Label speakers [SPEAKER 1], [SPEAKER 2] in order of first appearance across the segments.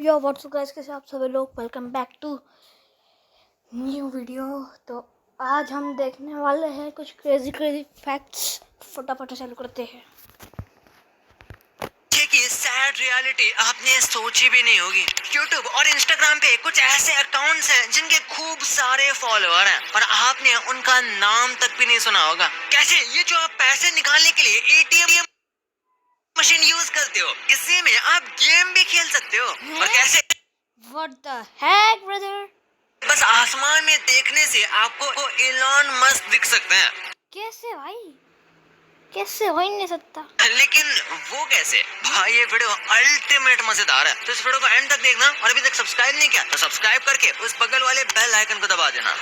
[SPEAKER 1] यो WhatsApp guys, कैसे आप सभी लोग। Welcome back to new video. तो आज हम देखने वाले हैं कुछ क्रेजी फैक्ट्स। फटाफट चालू करते हैं।
[SPEAKER 2] की सैड रियलिटी आपने सोची भी नहीं होगी। YouTube और Instagram पे कुछ ऐसे अकाउंट्स हैं जिनके खूब सारे फॉलोअर हैं, पर आपने उनका नाम तक भी नहीं सुना होगा। कैसे? ये जो आप पैसे निकालने के लिए ATM मशीन यूज करते हो, इसी में आप गेम भी खेल सकते हो। और कैसे?
[SPEAKER 1] What the heck, brother?
[SPEAKER 2] बस आसमान में देखने से आपको इलॉन मस्क दिख सकते हैं।
[SPEAKER 1] कैसे भाई? कैसे हो ही नहीं सकता।
[SPEAKER 2] लेकिन वो कैसे? भाई ये वीडियो अल्टीमेट मजेदार है, तो इस वीडियो को एंड तक देखना। और अभी तक सब्सक्राइब नहीं किया तो सब्सक्राइब करके उस बगल वाले बेल आइकन को दबा देना।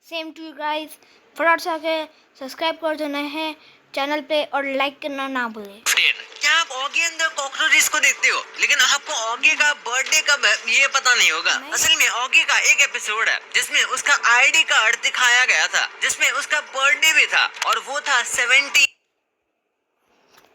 [SPEAKER 1] Same to you guys. फटाफट से आके सब्सक्राइब कर देना है चैनल पे और लाइक करना ना भूलें।
[SPEAKER 2] क्या आप ऑगी एंड द कॉकरोचेस को देखते हो, लेकिन आपको ऑगी का बर्थडे कब है ये पता नहीं होगा। असल में ऑगी का एक एपिसोड है जिसमें उसका आईडी कार्ड दिखाया गया था, जिसमें उसका बर्थडे भी था, और वो था 17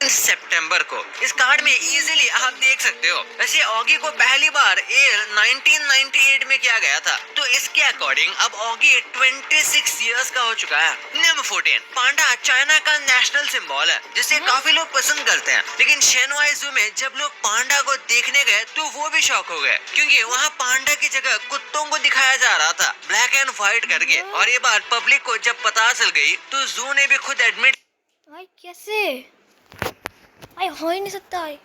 [SPEAKER 2] सितंबर को। इस कार्ड में इजीली आप देख सकते हो। वैसे ऑगी को पहली बार 1998 में किया गया था, तो इसके अकॉर्डिंग अब ऑगी 26 इयर्स का हो चुका है। नंबर 14, पांडा चाइना का नेशनल सिंबल है, जिसे काफी लोग पसंद करते हैं। लेकिन शेनवाई जू में जब लोग पांडा को देखने गए तो वो भी शॉक हो गए, क्योंकि वहाँ पांडा की जगह कुत्तों को दिखाया जा रहा था, ब्लैक एंड व्हाइट करके। और ये बात पब्लिक को जब पता चल गई तो जू ने भी खुद एडमिट
[SPEAKER 1] कैसे हो ही नहीं सकता है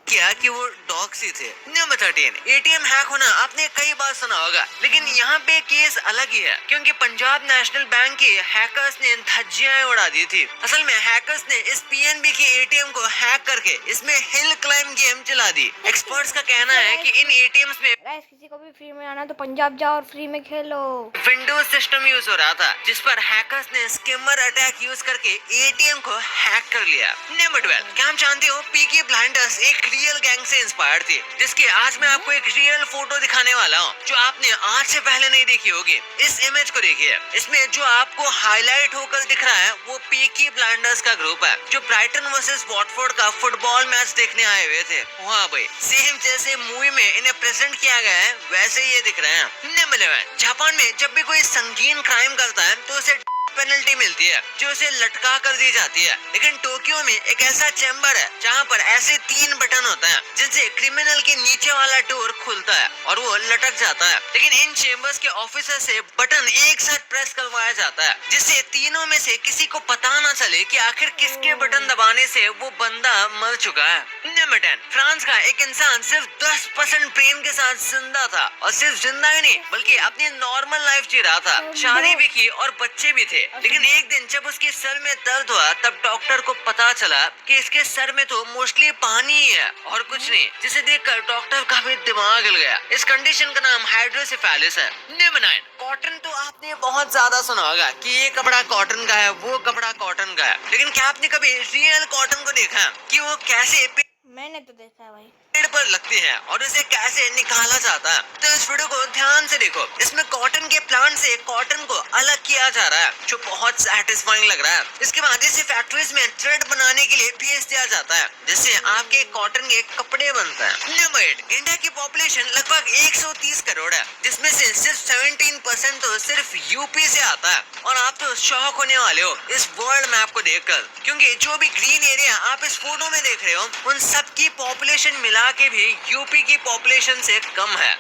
[SPEAKER 2] क्या कि वो डॉग्स ही थे। नंबर 13, ATM हैक होना आपने कई बार सुना होगा, लेकिन यहाँ पे केस अलग ही है, क्योंकि पंजाब नेशनल बैंक के हैकर्स ने धज्जियां उड़ा दी थी। असल में हैकर्स ने इस PNB के ATM को हैक करके इसमें हिल क्लाइंब गेम चला दी। एक्सपर्ट्स का कहना है कि इन ATMs में
[SPEAKER 1] किसी को भी फ्री में आना तो पंजाब जाओ और फ्री में खेलो।
[SPEAKER 2] विंडोज सिस्टम यूज हो रहा था, जिस पर हैकर्स ने स्किमर अटैक यूज करके ATM को हैक कर लिया। नंबर 12, क्या आप जानते हो पीकी ब्लाइंडर्स एक रियल गैंग से इंस्पायर थी, जिसके आज मैं आपको एक रियल फोटो दिखाने वाला हूँ, जो आपने आज से पहले नहीं देखी होगी। इस इमेज को देखिए। इसमें जो आपको हाईलाइट होकर दिख रहा है वो पीकी ब्लाइंडर्स का ग्रुप है, जो ब्राइटन वर्सेस वॉटफोर्ड का फुटबॉल मैच देखने आए हुए थे। हाँ भाई, सेम जैसे मूवी में इन्हें प्रेजेंट किया गया है वैसे ये दिख रहे हैं। नंबर 11, जापान में जब भी कोई संगीन क्राइम करता है तो उसे पेनल्टी मिलती है, जो उसे लटका कर दी जाती है। लेकिन टोक्यो में एक ऐसा चैम्बर है जहाँ पर ऐसे 3 बटन होते हैं, जिनसे क्रिमिनल के नीचे वाला डोर खुलता है और वो लटक जाता है। लेकिन इन चेम्बर्स के ऑफिसर से बटन एक साथ प्रेस करवाया जाता है, जिससे तीनों में से किसी को पता ना चले कि आखिर किसके बटन दबाने से वो बंदा मर चुका है। नंबर 10, फ्रांस का एक इंसान सिर्फ 10% प्रेम के साथ जिंदा था, और सिर्फ जिंदा ही नहीं बल्कि अपनी नॉर्मल लाइफ जी रहा था। शादी भी की और बच्चे भी थे। लेकिन एक दिन जब उसके सर में दर्द हुआ तब डॉक्टर को पता चला कि इसके सर में तो मोस्टली पानी ही है और कुछ नहीं, जिसे देखकर डॉक्टर का भी दिमाग हिल गया। इस कंडीशन का नाम हाइड्रोसेफेलस है। नंबर 9, कॉटन तो आपने बहुत ज्यादा सुना होगा कि ये कपड़ा कॉटन का है, वो कपड़ा कॉटन का है, लेकिन क्या आपने कभी रियल कॉटन को देखा कि वो कैसे
[SPEAKER 1] मैंने तो देखा है भाई,
[SPEAKER 2] पेड़ पर लगती है और उसे कैसे निकाला जाता है। तो इस वीडियो को ध्यान से देखो। इसमें कॉटन के प्लांट से कॉटन को अलग किया जा रहा है, जो बहुत सैटिस्फाइंग लग रहा है। इसके बाद इसे फैक्ट्रीज में थ्रेड बनाने के लिए भेज दिया जाता है, जिससे आपके कॉटन के कपड़े बनते हैं। नंबर 8, इंडिया की पॉपुलेशन लगभग 130 करोड़ है, जिसमें से सिर्फ 17% तो सिर्फ यूपी से आता है। और आप तो शॉक होने वाले हो इस वर्ल्ड मैप को देखकर, क्योंकि जो भी ग्रीन एरिया आप इस फोटो में देख रहे हो उन सबकी पॉपुलेशन मिला के भी यूपी की पॉपुलेशन से कम है।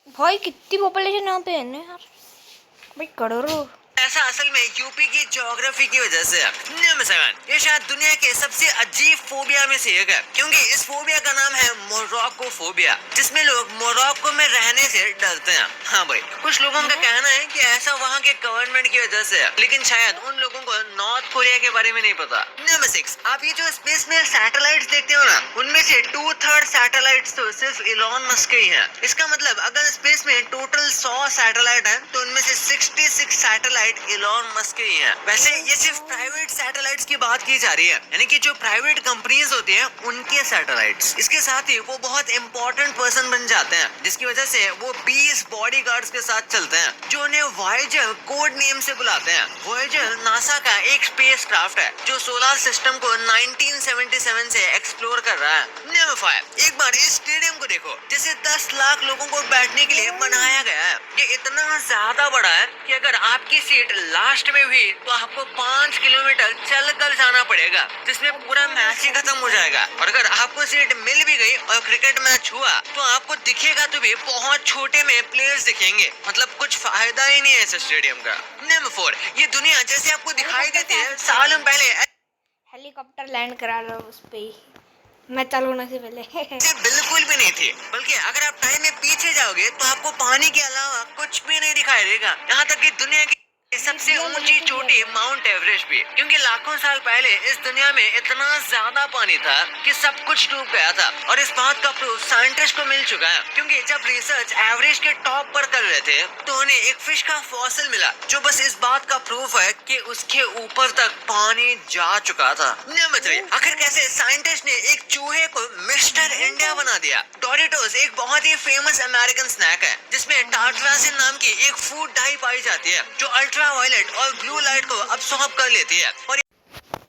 [SPEAKER 1] भाई कितनी पॉपुलेशन यहाँ पे है ना यार, भाई करोड़ों।
[SPEAKER 2] ऐसा असल में यूपी की ज्योग्राफी की वजह से है। नंबर 7, ये शायद दुनिया के सबसे अजीब फोबिया में से एक है, क्योंकि इस फोबिया का नाम है मोरक्को फोबिया, जिसमें लोग मोरक्को में रहने से डरते हैं। हाँ भाई, कुछ लोगों का कहना है कि ऐसा वहाँ के गवर्नमेंट की वजह से है, लेकिन शायद उन लोगों को नॉर्थ कोरिया के बारे में नहीं पता। नंबर 6, आप ये जो स्पेस में सैटेलाइट देखते हो ना, उनमें से 2/3 सैटेलाइट तो सिर्फ इलॉन मस्क के ही है। इसका मतलब अगर स्पेस में टोटल 100 सैटेलाइट है तो उनमें से 66 सैटेलाइट इलॉन मस्क ही है। वैसे ये सिर्फ प्राइवेट सैटेलाइट्स की बात की जा रही है, यानी कि जो प्राइवेट कंपनीज होती हैं उनके सैटेलाइट्स। इसके साथ ही वो वो बहुत इंपॉर्टेंट पर्सन बन जाते हैं, जिसकी वजह से वो 20 बॉडीगार्ड्स के साथ चलते हैं जो उन्हें वॉयेजर कोड नेम से बुलाते हैं। वॉयेजर नासा का एक स्पेस क्राफ्ट है जो सोलर सिस्टम को 1977 से एक्सप्लोर कर रहा है। नंबर 5, एक बार इस स्टेडियम को देखो जिसे 10 लाख लोगों को बैठने के लिए बनाया गया है। ये इतना ज्यादा बड़ा है कि अगर आपकी सीट लास्ट में हुई तो आपको 5 किलोमीटर चल कर जाना पड़ेगा, जिसमें पूरा मैच ही खत्म हो जाएगा। और अगर आपको सीट मिल भी गई और क्रिकेट मैच हुआ तो आपको दिखेगा तो भी बहुत छोटे में प्लेयर्स दिखेंगे, मतलब कुछ फायदा ही नहीं है इस स्टेडियम का। नंबर 4, ये दुनिया जैसे आपको दिखाई देती है सालों पहले
[SPEAKER 1] हेलीकॉप्टर लैंड करा रहा हूँ उस पे ही, मैं चालू होने से पहले
[SPEAKER 2] बिल्कुल भी नहीं थी। बल्कि अगर आप टाइम में पीछे जाओगे तो आपको पानी के अलावा कुछ भी नहीं दिखाई देगा, यहाँ तक कि दुनिया की सबसे ऊंची चोटी माउंट एवरेस्ट भी, क्योंकि लाखों साल पहले इस दुनिया में इतना ज्यादा पानी था कि सब कुछ डूब गया था। और इस बात का प्रूफ साइंटिस्ट को मिल चुका है, क्योंकि जब रिसर्च एवरेस्ट के टॉप पर कर रहे थे तो उन्हें एक फिश का फॉसिल मिला जो बस इस बात का प्रूफ है कि उसके ऊपर तक पानी जा चुका था। नंबर 3, आखिर कैसे साइंटिस्ट ने एक चूहे को मिस्टर इंडिया बना दिया। डोरिटोस एक बहुत ही फेमस अमेरिकन स्नैक है जिसमें टार्टरासिन नाम की एक फूड डाई पाई जाती है जो अल्ट्रावायलेट और ब्लू लाइट को अब्सॉर्ब कर लेती है और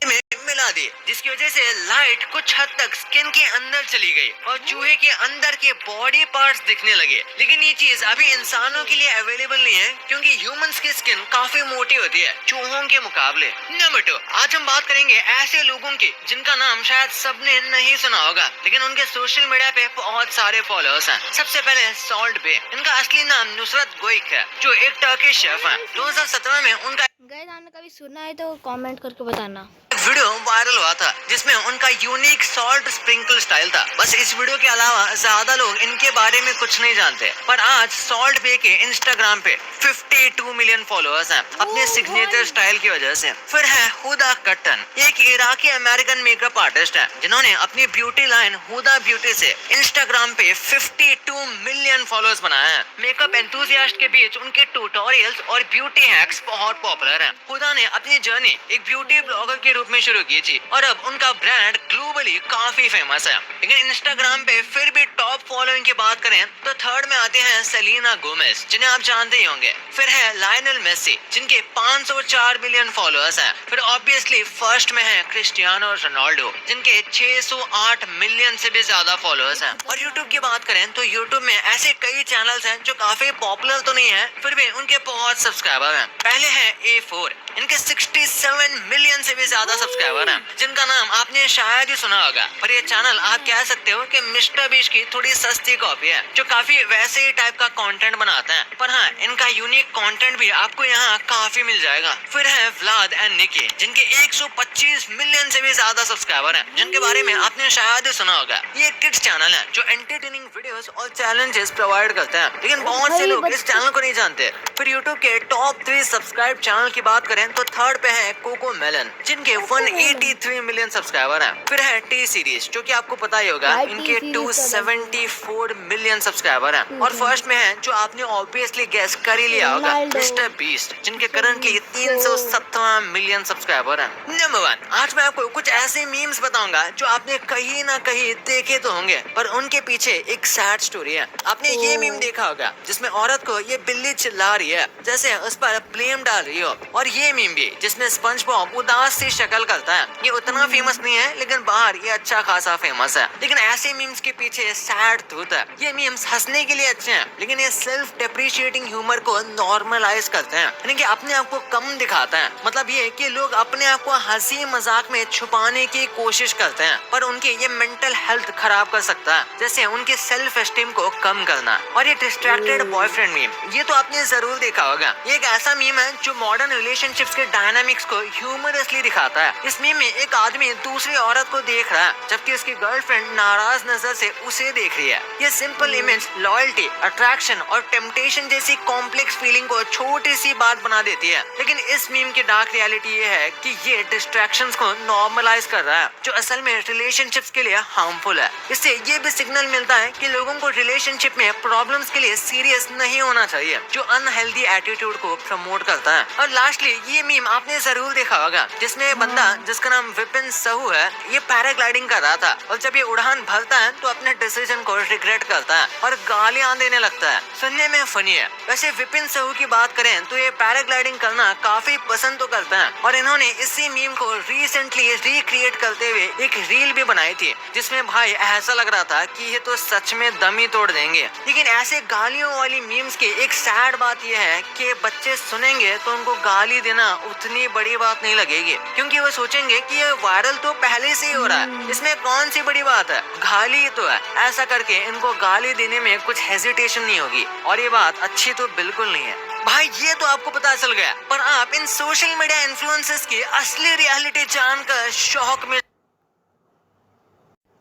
[SPEAKER 2] में मिला दी, जिसकी वजह से लाइट कुछ हद तक स्किन के अंदर चली गई और चूहे के अंदर के बॉडी पार्ट्स दिखने लगे। लेकिन ये चीज अभी इंसानों के लिए अवेलेबल नहीं है, क्योंकि ह्यूमंस की स्किन काफी मोटी होती है चूहों के मुकाबले। नंबर 2, आज हम बात करेंगे ऐसे लोगों की जिनका नाम शायद सबने नहीं सुना होगा, लेकिन उनके सोशल मीडिया पे बहुत सारे फॉलोअर्स हैं। सबसे पहले सॉल्ट बे, इनका असली नाम नुसरत गोइक है, जो एक टर्किश शेफ है। 2017 में उनका
[SPEAKER 1] गाइस आपने कभी सुना है तो कमेंट करके बताना।
[SPEAKER 2] वीडियो वायरल हुआ था जिसमें उनका यूनिक सॉल्ट स्प्रिंकल स्टाइल था। बस इस वीडियो के अलावा ज्यादा लोग इनके बारे में कुछ नहीं जानते, पर आज सॉल्ट बे के इंस्टाग्राम पे 52 मिलियन फॉलोअर्स हैं अपने सिग्नेचर स्टाइल की वजह से। फिर है हुदा कट्टन, एक इराकी अमेरिकन मेकअप आर्टिस्ट है जिन्होंने अपनी ब्यूटी लाइन हुदा ब्यूटी से इंस्टाग्राम पे 52 मिलियन फॉलोअर्स बनाए हैं। मेकअप एंथुसियास्ट के बीच उनके ट्यूटोरियल्स और ब्यूटी हैक्स बहुत पॉपुलर हैं। हुदा ने अपनी जर्नी एक ब्यूटी ब्लॉगर के रूप में शुरू की थी और अब उनका ब्रांड ग्लोबली काफी फेमस है। लेकिन इंस्टाग्राम पे फिर भी टॉप फॉलोइंग की बात करें तो थर्ड में आते हैं सेलिना गोमेज, जिन्हें आप जानते ही होंगे। फिर है लायनल मेसी, जिनके 504 मिलियन फॉलोअर्स हैं। फिर ऑब्वियसली फर्स्ट में है क्रिस्टियानो रोनाल्डो, जिनके 608 मिलियन से भी ज्यादा फॉलोअर्स हैं। और यूट्यूब की बात करें तो यूट्यूब में ऐसे कई चैनल्स हैं जो काफी पॉपुलर तो नहीं है, फिर भी उनके बहुत सब्सक्राइबर हैं। पहले है A4, इनके 67 मिलियन से भी ज्यादा सब्सक्राइबर हैं, जिनका नाम आपने शायद ही सुना होगा। और ये चैनल आप कह सकते हो कि मिस्टर बीस्ट की थोड़ी सस्ती कॉपी है, जो काफी वैसे ही टाइप का कंटेंट बनाते हैं, पर हाँ इनका यूनिक कंटेंट भी आपको यहाँ काफी मिल जाएगा। फिर है व्लाद एंड निकी, जिनके 125 मिलियन से भी ज्यादा सब्सक्राइबर हैं, जिनके बारे में आपने शायद ही सुना होगा। ये किड्स चैनल है जो एंटरटेनिंग वीडियोस और चैलेंजेस प्रोवाइड करते हैं, लेकिन बहुत से लोग इस चैनल को नहीं जानते। फिर यूट्यूब के टॉप 3 सब्सक्राइब चैनल की बात करें तो थर्ड पे है कोको मेलन, जिनके 183 मिलियन सब्सक्राइबर हैं। फिर है टी सीरीज, जो कि आपको पता ही होगा, इनके 274 मिलियन सब्सक्राइबर हैं। और फर्स्ट में है जो आपने ऑब्वियसली गेस कर ही लिया होगा, मिस्टर बीस्ट, जिनके करंटली 317 मिलियन सब्सक्राइबर हैं। नंबर 1, आज मैं आपको कुछ ऐसे मीम्स बताऊंगा जो आपने कहीं ना कहीं देखे तो होंगे, पर उनके पीछे एक सैड स्टोरी है। आपने ये मीम देखा होगा जिसमें औरत को ये बिल्ली चिल्ला रही है जैसे उस पर ब्लेम डाल रही हो, और ये मीम भी जिसमें स्पंज बॉब उदास सी शक्ल करता है। ये उतना फेमस नहीं है, लेकिन बाहर ये अच्छा खासा फेमस है। लेकिन ऐसे मीम्स के पीछे सैड ट्रूथ है। ये मीम्स हंसने के लिए अच्छे हैं, लेकिन ये सेल्फ डेप्रिशिएटिंग ह्यूमर को नॉर्मलाइज करते हैं, यानी कि अपने आप को कम दिखाता है। मतलब ये कि लोग अपने आप को हंसी मजाक में छुपाने की कोशिश करते हैं, पर उनकी ये मेंटल हेल्थ खराब कर सकता है, जैसे उनके सेल्फ एस्टीम को कम करना। और ये डिस्ट्रैक्टेड बॉयफ्रेंड मीम, ये तो आपने जरूर देखा होगा। ये एक ऐसा मीम है जो मॉडर्न रिलेशनशिप्स के डायनामिक्स को ह्यूमरसली दिखाता है। इस मीम में एक आदमी दूसरी औरत को देख रहा है, जबकि उसकी गर्लफ्रेंड नाराज नजर से उसे देख रही है। ये सिंपल इमेज लॉयल्टी, अट्रैक्शन और टेम्पटेशन जैसी कॉम्प्लेक्स फीलिंग को छोटी सी बात बना देती है। लेकिन इस मीम की डार्क रियलिटी ये है कि ये डिस्ट्रैक्शंस को नॉर्मलाइज कर रहा है, जो असल में रिलेशनशिप्स के लिए हार्मफुल है। इससे ये भी सिग्नल मिलता है कि लोगों को रिलेशनशिप में प्रॉब्लम्स के लिए सीरियस नहीं होना चाहिए, जो अनहेल्दी एटीट्यूड को प्रमोट करता है। और लास्टली ये मीम आपने जरूर देखा होगा, जिसमें ये बंदा जिसका नाम विपिन सहू है, ये पैराग्लाइडिंग कर रहा था और जब ये उड़ान भरता है तो अपने डिसीजन को रिग्रेट करता है और गालियां देने लगता है। सुनने में फनी है। वैसे विपिन सहू की बात करें तो ये पैराग्लाइडिंग करना काफी पसंद तो करता है और इन्होंने इसी मीम को रिसेंटली रिक्रिएट करते हुए एक रील भी बनाई थी, जिसमें भाई ऐसा लग रहा था कि ये तो सच में दम ही तोड़ देंगे। लेकिन ऐसे गालियों वाली मीम्स की एक सैड बात यह है कि बच्चे सुनेंगे तो उनको गाली देना उतनी बड़ी बात नहीं लगेगी, क्योंकि वो सोचेंगे कि ये वायरल तो पहले से ही हो रहा है, इसमें कौन सी बड़ी बात है, गाली तो है। ऐसा करके इनको गाली देने में कुछ हेजिटेशन नहीं होगी और ये बात अच्छी तो बिल्कुल नहीं है। भाई ये तो आपको पता चल गया, पर आप इन सोशल मीडिया इन्फ्लुएंसर्स की असली रियलिटी जानकर शॉक में।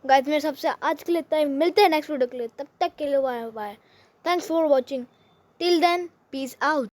[SPEAKER 1] गाइस मेरे सबसे आज के लिए इतना ही, मिलते हैं नेक्स्ट वीडियो के लिए, तब तक के लिए bye bye. Thanks for watching, till then peace out.